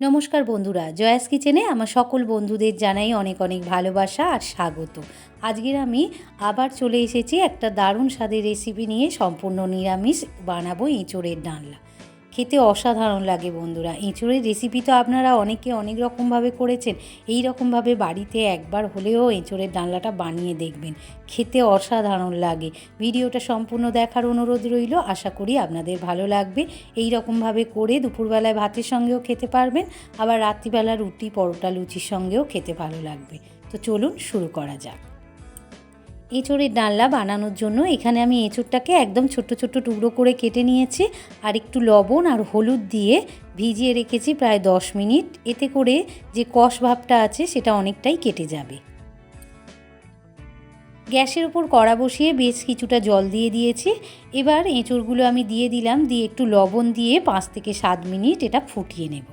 নমস্কার বন্ধুরা, জয়াস কিচেনে আমার সকল বন্ধুদের জানাই অনেক অনেক ভালোবাসা আর স্বাগত। আজকের আমি আবার চলে এসেছি একটা দারুণ স্বাদের রেসিপি নিয়ে। সম্পূর্ণ নিরামিষ বানাবো এঁচোড়ের ডালনা। খেতে অসাধারণ লাগে বন্ধুরা। এঁচোড়ের রেসিপি তো আপনারা অনেকে অনেক রকমভাবে করেছেন, এই রকমভাবে বাড়িতে একবার হলেও এঁচোড়ের ডালনাটা বানিয়ে দেখবেন, খেতে অসাধারণ লাগে। ভিডিওটা সম্পূর্ণ দেখার অনুরোধ রইল, আশা করি আপনাদের ভালো লাগবে। এই রকমভাবে করে দুপুরবেলায় ভাতের সঙ্গেও খেতে পারবেন, আবার রাত্রিবেলা রুটি পরোটা লুচির সঙ্গেও খেতে ভালো লাগবে। তো চলুন শুরু করা যাক। এঁচোড়ের ডালনা বানানোর জন্য এখানে আমি এঁচোড়টাকে একদম ছোট্ট ছোট্ট টুকরো করে কেটে নিয়েছি, আর একটু লবণ আর হলুদ দিয়ে ভিজিয়ে রেখেছি প্রায় 10 মিনিট। এতে করে যে কষ ভাবটা আছে সেটা অনেকটাই কেটে যাবে। গ্যাসের ওপর কড়া বসিয়ে বেশ কিছুটা জল দিয়ে দিয়েছি। এবার এঁচোড়গুলো আমি দিয়ে দিলাম, দিয়ে একটু লবণ দিয়ে 5 থেকে 7 মিনিট এটা ফুটিয়ে নেব।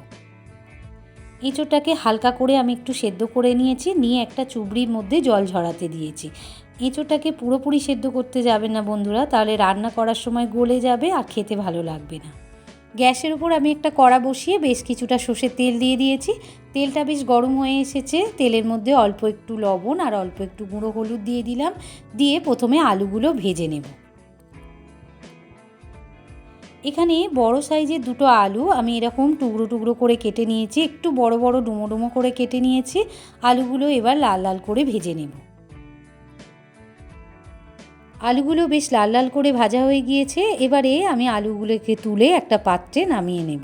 এঁচোড়টাকে হালকা করে আমি একটু সেদ্ধ করে নিয়েছি, নিয়ে একটা চুবড়ির মধ্যে জল ঝরাতে দিয়েছি। এঁচোড়টাকে পুরোপুরি সেদ্ধ করতে যাবেন না বন্ধুরা, তাহলে রান্না করার সময় গলে যাবে আর খেতে ভালো লাগবে না। গ্যাসের উপর আমি একটা কড়া বসিয়ে বেশ কিছুটা সর্ষের তেল দিয়ে দিয়েছি। তেলটা বেশ গরম হয়ে এসেছে। তেলের মধ্যে অল্প একটু লবণ আর অল্প একটু গুঁড়ো হলুদ দিয়ে দিলাম, দিয়ে প্রথমে আলুগুলো ভেজে নেব। এখানে বড় সাইজের দুটো আলু আমি এরকম টুকরো টুকরো করে কেটে নিয়েছি, একটু বড় বড় ডুমো ডুমো করে কেটে নিয়েছি। আলুগুলো এবার লাল লাল করে ভেজে নেব। আলুগুলো বেশ লাল লাল করে ভাজা হয়ে গিয়েছে। এবারে আমি আলুগুলোকে তুলে একটা পাত্রে নামিয়ে নেব।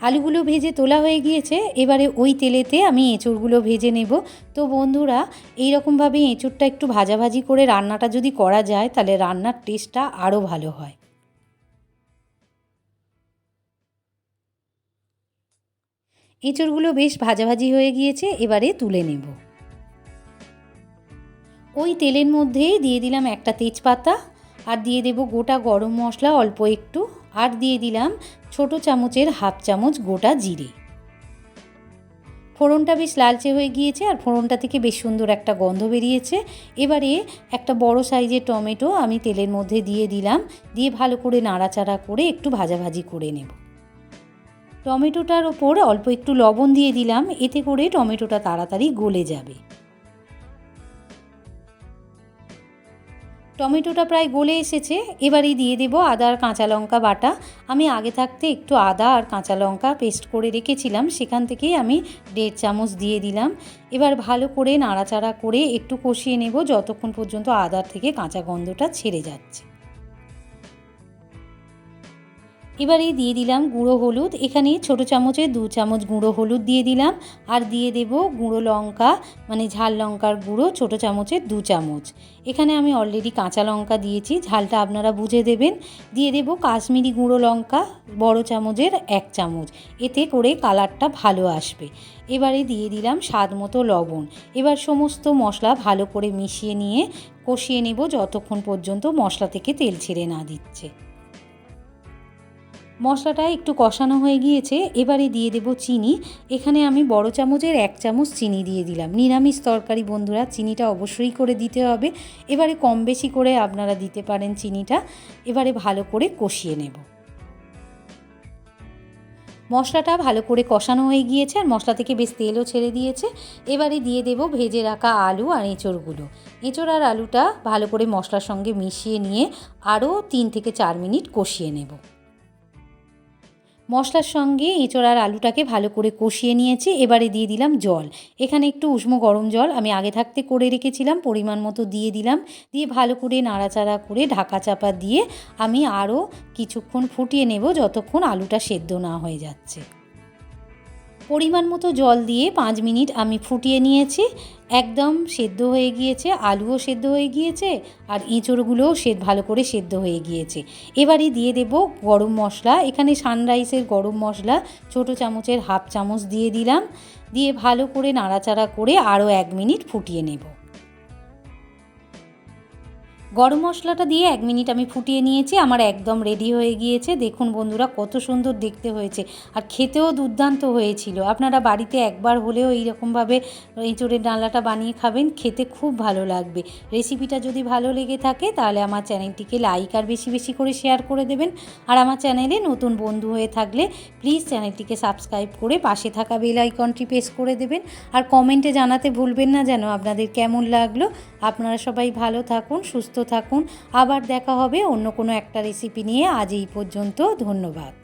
আলুগুলো ভেজে তোলা হয়ে গিয়েছে। এবারে ওই তেলেতে আমি এঁচোড়গুলো ভেজে নেব। তো বন্ধুরা, এই রকমভাবে এঁচোড়টা একটু ভাজাভাজি করে রান্নাটা যদি করা যায়, তাহলে রান্নার টেস্টটা আরও ভালো হয়। এঁচোড়গুলো বেশ ভাজাভাজি হয়ে গিয়েছে, এবারে তুলে নেব। ওই তেলের মধ্যেই দিয়ে দিলাম একটা তেজপাতা, আর দিয়ে দেব গোটা গরম মশলা অল্প একটু, আর দিয়ে দিলাম ছোট চামচের হাফ চামচ গোটা জিরে। ফোড়নটা বেশ লালচে হয়ে গিয়েছে, আর ফোড়নটা থেকে বেশ সুন্দর একটা গন্ধ বেরিয়েছে। এবারে একটা বড় সাইজের টমেটো আমি তেলের মধ্যে দিয়ে দিলাম, দিয়ে ভালো করে নাড়াচাড়া করে একটু ভাজাভাজি করে নেব। টমেটোটার ওপর অল্প একটু লবণ দিয়ে দিলাম, এতে করে টমেটোটা তাড়াতাড়ি গলে যাবে। টমেটোটা প্রায় গলে এসেছে। এবারে দিয়ে দেব আদা আর কাঁচা লঙ্কা বাটা। আমি আগে থাকতে একটু আদা আর কাঁচা লঙ্কা পেস্ট করে রেখেছিলাম, সেখান থেকেই আমি 1.5 চামচ দিয়ে দিলাম। এবার ভালো করে নাড়াচাড়া করে একটু কষিয়ে নেব, যতক্ষণ পর্যন্ত আদার থেকে কাঁচা গন্ধটা ছেড়ে যাচ্ছে। এবারে দিয়ে দিলাম গুঁড়ো হলুদ। এখানে ছোট চামচে 2 চামচ গুঁড়ো হলুদ দিয়ে দিলাম, আর দিয়ে দেব গুঁড়ো লঙ্কা, মানে ঝাল লঙ্কার গুঁড়ো ছোট চামচের 2 চামচ। এখানে আমি অলরেডি কাঁচা লঙ্কা দিয়েছি, ঝালটা আপনারা বুঝে দেবেন। দিয়ে দেব কাশ্মীরি গুঁড়ো লঙ্কা বড় চামচের 1 চামচ, এতে করে কালারটা ভালো আসবে। এবারে দিয়ে দিলাম স্বাদ মতো লবণ। এবার সমস্ত মশলা ভালো করে মিশিয়ে নিয়ে কষিয়ে নেব, যতক্ষণ পর্যন্ত মশলা থেকে তেল ছেড়ে না দিচ্ছে। মশলাটা একটু কষানো হয়ে গিয়েছে। এবারে দিয়ে দেব চিনি। এখানে আমি বড় চামচের 1 চামচ চিনি দিয়ে দিলাম। নিরামিষ তরকারি বন্ধুরা, চিনিটা অবশ্যই করে দিতে হবে। এবারে কম বেশি করে আপনারা দিতে পারেন চিনিটা। এবারে ভালো করে কষিয়ে নেব। মশলাটা ভালো করে কষানো হয়ে গিয়েছে, আর মশলা থেকে বেশ তেলও ছেড়ে দিয়েছে। এবারে দিয়ে দেব ভেজে রাখা আলু আর এঁচোড়গুলো। এঁচোড় আর আলুটা ভালো করে মশলার সঙ্গে মিশিয়ে নিয়ে আরও 3 থেকে 4 মিনিট কষিয়ে নেব। মশলার সঙ্গে এঁচোড় আর আলুটাকে ভালো করে কষিয়ে নিয়েছি। এবারে দিয়ে দিলাম জল। এখানে একটু উষ্ণ গরম জল আমি আগে থাকতে করে রেখেছিলাম, পরিমাণ মতো দিয়ে দিলাম। দিয়ে ভালো করে নাড়াচাড়া করে ঢাকা চাপা দিয়ে আমি আরও কিছুক্ষণ ফুটিয়ে নেব, যতক্ষণ আলুটা সেদ্ধ না হয়ে যাচ্ছে। পরিমাণ মতো জল দিয়ে 5 মিনিট আমি ফুটিয়ে নিয়েছি। একদম সেদ্ধ হয়ে গিয়েছে, আলুও সেদ্ধ হয়ে গিয়েছে, আর এঁচোড়গুলোও ভালো করে সেদ্ধ হয়ে গিয়েছে। এবারে দিয়ে দেব গরম মশলা। এখানে সানরাইসের গরম মশলা ছোট চামচের হাফ চামচ দিয়ে দিলাম, দিয়ে ভালো করে নাড়াচাড়া করে আরও 1 মিনিট ফুটিয়ে নেব। গরম মশলাটা দিয়ে 1 মিনিট আমি ফুটিয়ে নিয়েছি। আমার একদম রেডি হয়ে গিয়েছে। দেখুন বন্ধুরা কত সুন্দর দেখতে হয়েছে, আর খেতেও দুর্দান্ত হয়েছিল। আপনারা বাড়িতে একবার হলেও এইরকমভাবে এঁচোড়ের ডালনাটা বানিয়ে খাবেন, খেতে খুব ভালো লাগবে। রেসিপিটা যদি ভালো লেগে থাকে তাহলে আমার চ্যানেলটিকে লাইক আর বেশি বেশি করে শেয়ার করে দেবেন। আর আমার চ্যানেলে নতুন বন্ধু হয়ে থাকলে প্লিজ চ্যানেলটিকে সাবস্ক্রাইব করে পাশে থাকা বেল আইকনটি প্রেস করে দেবেন। আর কমেন্টে জানাতে ভুলবেন না যেন আপনাদের কেমন লাগলো। আপনারা সবাই ভালো থাকুন, সুস্থ থাকুন। আবার দেখা হবে অন্য কোনো একটা রেসিপি নিয়ে। আজ এই পর্যন্ত, ধন্যবাদ।